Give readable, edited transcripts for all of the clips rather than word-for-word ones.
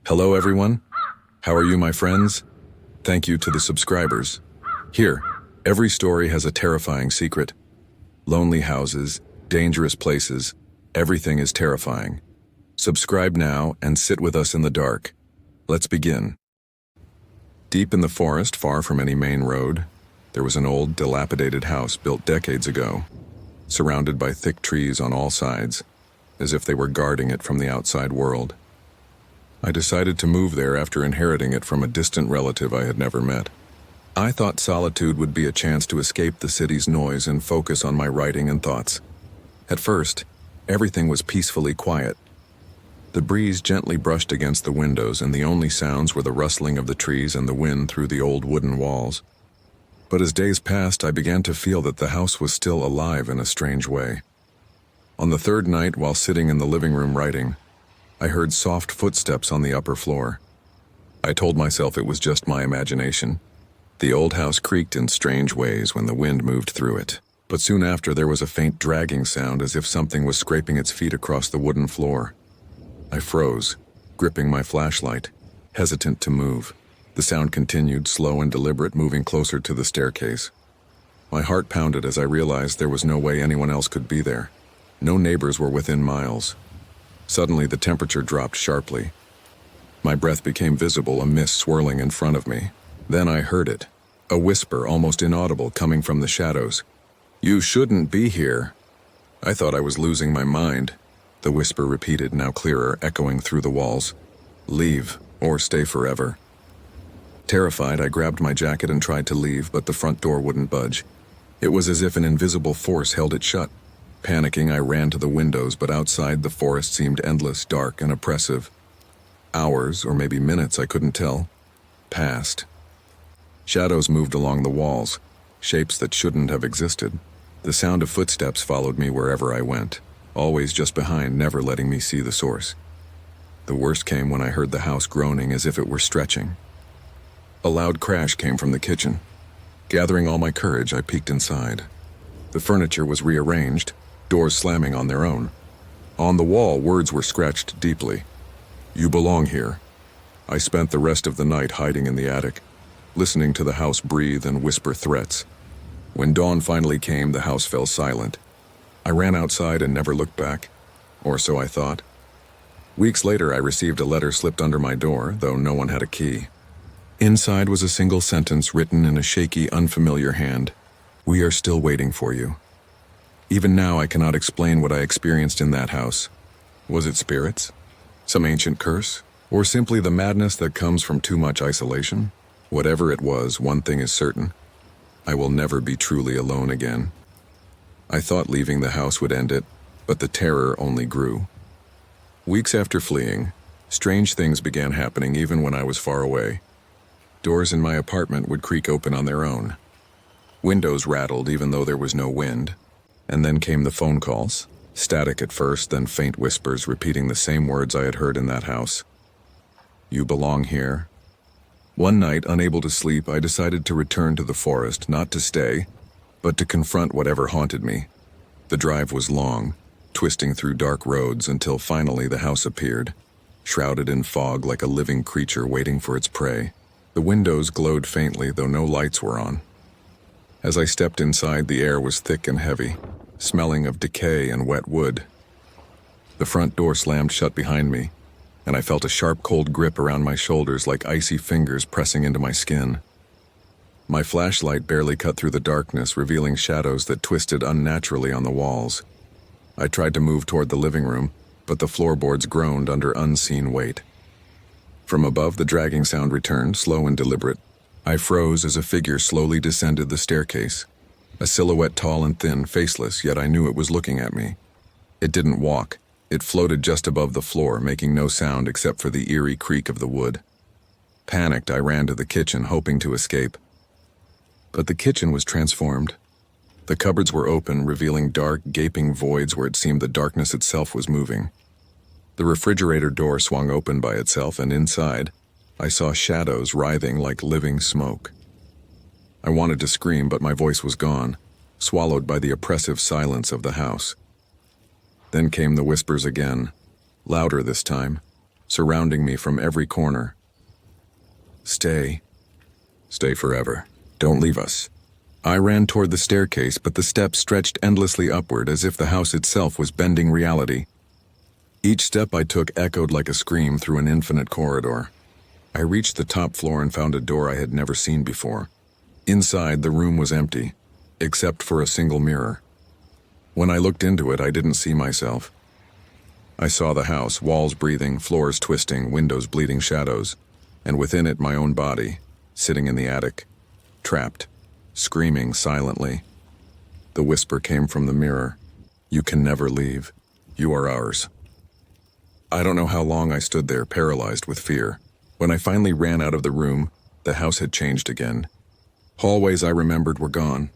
Hello everyone. How are you, my friends? Thank you to the subscribers. Here, every story has a terrifying secret. Lonely houses, dangerous places, everything is terrifying. Subscribe now and sit with us in the dark. Let's begin. Deep in the forest, far from any main road, there was an old, dilapidated house built decades ago, surrounded by thick trees on all sides, as if they were guarding it from the outside world. I decided to move there after inheriting it from a distant relative I had never met. I thought solitude would be a chance to escape the city's noise and focus on my writing and thoughts. At first, everything was peacefully quiet. The breeze gently brushed against the windows, and the only sounds were the rustling of the trees and the wind through the old wooden walls. But as days passed, I began to feel that the house was still alive in a strange way. On the third night, while sitting in the living room writing, I heard soft footsteps on the upper floor. I told myself it was just my imagination. The old house creaked in strange ways when the wind moved through it, but soon after there was a faint dragging sound as if something was scraping its feet across the wooden floor. I froze, gripping my flashlight, hesitant to move. The sound continued, slow and deliberate, moving closer to the staircase. My heart pounded as I realized there was no way anyone else could be there. No neighbors were within miles. Suddenly, the temperature dropped sharply. My breath became visible, a mist swirling in front of me. Then I heard it, a whisper, almost inaudible, coming from the shadows. "You shouldn't be here." I thought I was losing my mind. The whisper repeated, now clearer, echoing through the walls. "Leave, or stay forever." Terrified, I grabbed my jacket and tried to leave, but the front door wouldn't budge. It was as if an invisible force held it shut. Panicking, I ran to the windows, but outside the forest seemed endless, dark, and oppressive. Hours, or maybe minutes, I couldn't tell, passed. Shadows moved along the walls, shapes that shouldn't have existed. The sound of footsteps followed me wherever I went, always just behind, never letting me see the source. The worst came when I heard the house groaning as if it were stretching. A loud crash came from the kitchen. Gathering all my courage, I peeked inside. The furniture was rearranged, doors slamming on their own. On the wall, words were scratched deeply. "You belong here." I spent the rest of the night hiding in the attic, listening to the house breathe and whisper threats. When dawn finally came, the house fell silent. I ran outside and never looked back, or so I thought. Weeks later, I received a letter slipped under my door, though no one had a key. Inside was a single sentence written in a shaky, unfamiliar hand. "We are still waiting for you." Even now, I cannot explain what I experienced in that house. Was it spirits? Some ancient curse? Or simply the madness that comes from too much isolation? Whatever it was, one thing is certain. I will never be truly alone again. I thought leaving the house would end it, but the terror only grew. Weeks after fleeing, strange things began happening even when I was far away. Doors in my apartment would creak open on their own. Windows rattled even though there was no wind. And then came the phone calls, static at first, then faint whispers repeating the same words I had heard in that house. "You belong here." One night, unable to sleep, I decided to return to the forest, not to stay, but to confront whatever haunted me. The drive was long, twisting through dark roads until finally the house appeared, shrouded in fog like a living creature waiting for its prey. The windows glowed faintly, though no lights were on. As I stepped inside, the air was thick and heavy, smelling of decay and wet wood. The front door slammed shut behind me, and I felt a sharp, cold grip around my shoulders like icy fingers pressing into my skin. My flashlight barely cut through the darkness, revealing shadows that twisted unnaturally on the walls. I tried to move toward the living room, but the floorboards groaned under unseen weight. From above, the dragging sound returned, slow and deliberate. I froze as a figure slowly descended the staircase. A silhouette tall and thin, faceless, yet I knew it was looking at me. It didn't walk. It floated just above the floor, making no sound except for the eerie creak of the wood. Panicked, I ran to the kitchen, hoping to escape. But the kitchen was transformed. The cupboards were open, revealing dark, gaping voids where it seemed the darkness itself was moving. The refrigerator door swung open by itself, and inside, I saw shadows writhing like living smoke. I wanted to scream, but my voice was gone, swallowed by the oppressive silence of the house. Then came the whispers again, louder this time. surrounding me from every corner. Stay. Stay forever. Don't leave us. I ran toward the staircase, but the steps stretched endlessly upward as if the house itself was bending reality. Each step I took echoed like a scream through an infinite corridor. I reached the top floor and found a door I had never seen before. Inside, the room was empty, except for a single mirror. When I looked into it, I didn't see myself. I saw the house, walls breathing, floors twisting, windows bleeding shadows, and within it my own body, sitting in the attic, trapped, screaming silently. The whisper came from the mirror. You can never leave. You are ours. I don't know how long I stood there, paralyzed with fear. When I finally ran out of the room, the house had changed again. Hallways I remembered were gone.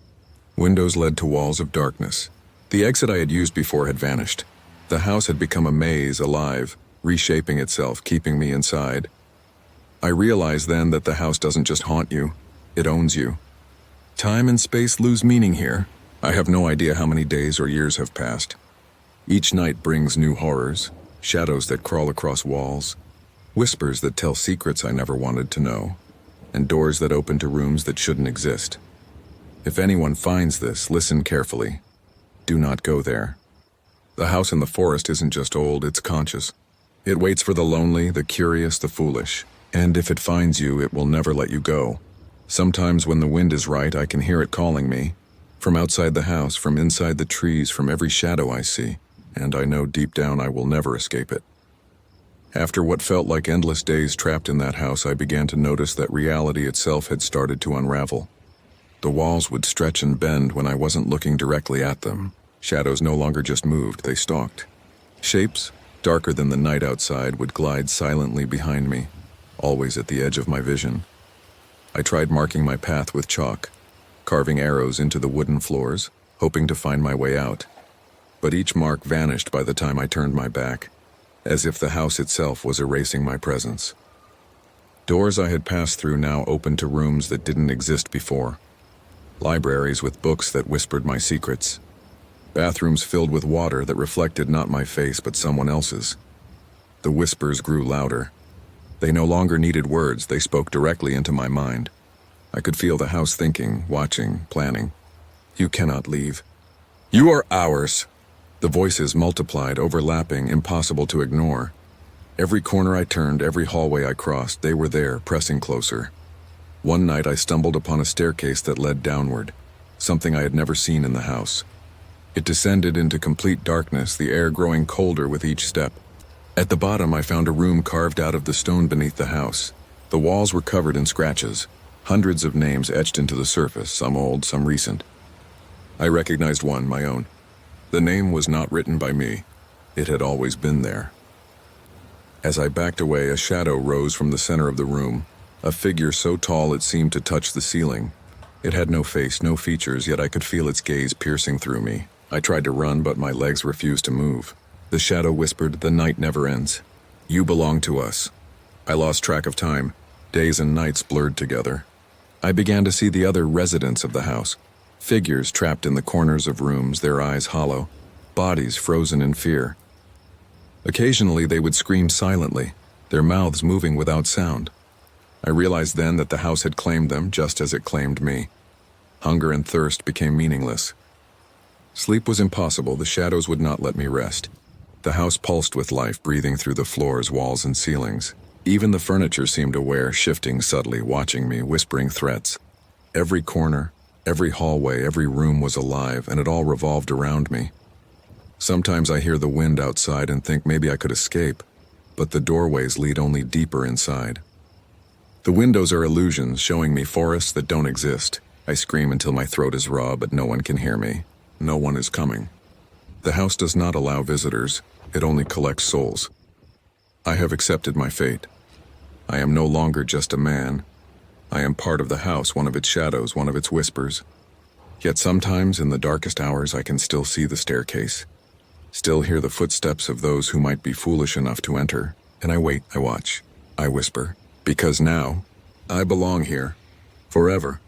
Windows led to walls of darkness. The exit I had used before had vanished. The house had become a maze, alive, reshaping itself, keeping me inside. I realized then that the house doesn't just haunt you, it owns you. Time and space lose meaning here. I have no idea how many days or years have passed. Each night brings new horrors, shadows that crawl across walls, whispers that tell secrets I never wanted to know, and doors that open to rooms that shouldn't exist. If anyone finds this, listen carefully. Do not go there. The house in the forest isn't just old, it's conscious. It waits for the lonely, the curious, the foolish. And if it finds you, it will never let you go. Sometimes when the wind is right, I can hear it calling me. From outside the house, from inside the trees, from every shadow I see. And I know deep down I will never escape it. After what felt like endless days trapped in that house, I began to notice that reality itself had started to unravel. The walls would stretch and bend when I wasn't looking directly at them. Shadows no longer just moved, they stalked. Shapes, darker than the night outside, would glide silently behind me, always at the edge of my vision. I tried marking my path with chalk, carving arrows into the wooden floors, hoping to find my way out. But each mark vanished by the time I turned my back, as if the house itself was erasing my presence. Doors I had passed through now opened to rooms that didn't exist before. Libraries with books that whispered my secrets. Bathrooms filled with water that reflected not my face but someone else's. The whispers grew louder. They no longer needed words, they spoke directly into my mind. I could feel the house thinking, watching, planning. You cannot leave. You are ours. The voices multiplied, overlapping, impossible to ignore. Every corner I turned, every hallway I crossed, they were there, pressing closer. One night I stumbled upon a staircase that led downward, something I had never seen in the house. It descended into complete darkness, the air growing colder with each step. At the bottom I found a room carved out of the stone beneath the house. The walls were covered in scratches, hundreds of names etched into the surface, some old, some recent. I recognized one, my own. The name was not written by me. It had always been there. As I backed away, a shadow rose from the center of the room, a figure so tall it seemed to touch the ceiling. It had no face, no features, yet I could feel its gaze piercing through me. I tried to run, but my legs refused to move. The shadow whispered, "The night never ends. You belong to us." I lost track of time. Days and nights blurred together. I began to see the other residents of the house. Figures trapped in the corners of rooms, their eyes hollow, bodies frozen in fear. Occasionally they would scream silently, their mouths moving without sound. I realized then that the house had claimed them just as it claimed me. Hunger and thirst became meaningless. Sleep was impossible, the shadows would not let me rest. The house pulsed with life, breathing through the floors, walls, and ceilings. Even the furniture seemed aware, shifting subtly, watching me, whispering threats. Every corner, every hallway, every room was alive, and it all revolved around me. Sometimes I hear the wind outside and think maybe I could escape, but the doorways lead only deeper inside. The windows are illusions, showing me forests that don't exist. I scream until my throat is raw, but no one can hear me. No one is coming. The house does not allow visitors, it only collects souls. I have accepted my fate. I am no longer just a man. I am part of the house, one of its shadows, one of its whispers. Yet sometimes in the darkest hours I can still see the staircase, still hear the footsteps of those who might be foolish enough to enter, and I wait, I watch, I whisper, because now, I belong here, forever.